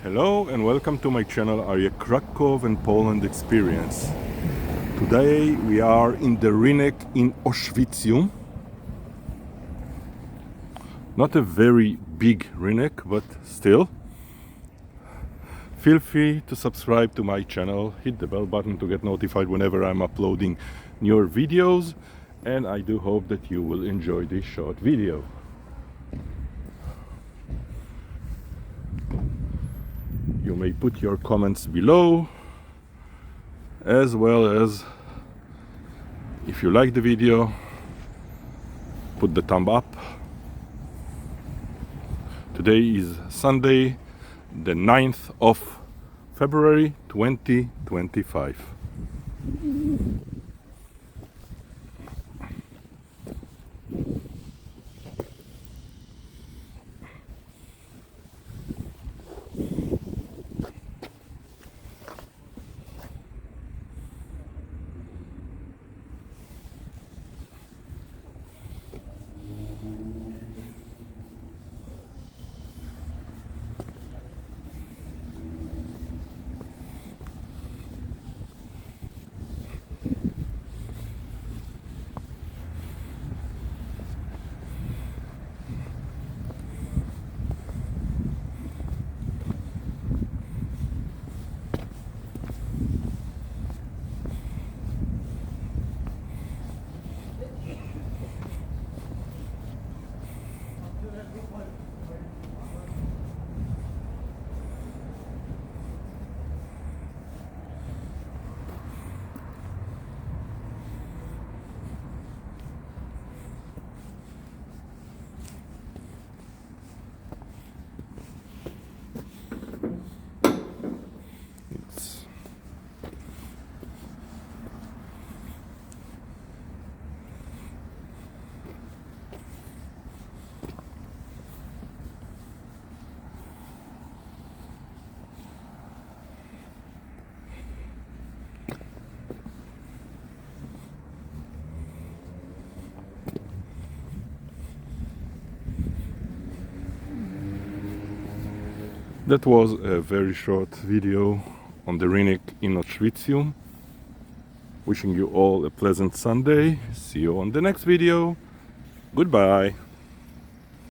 Hello and welcome to my channel, Arya Krakow and Poland Experience. Today we are in the Rynek in Oświęcim. Not a very big Rynek, but still. Feel free to subscribe to my channel, hit the bell button to get notified whenever I'm uploading newer videos, and I do hope that you will enjoy this short video. You may put your comments below, as well as if you like the video, put the thumb up. Today is Sunday, the 9th of February 2025. That was a very short video on the Rynek in Oświęcim. Wishing you all a pleasant Sunday. See you on the next video. Goodbye.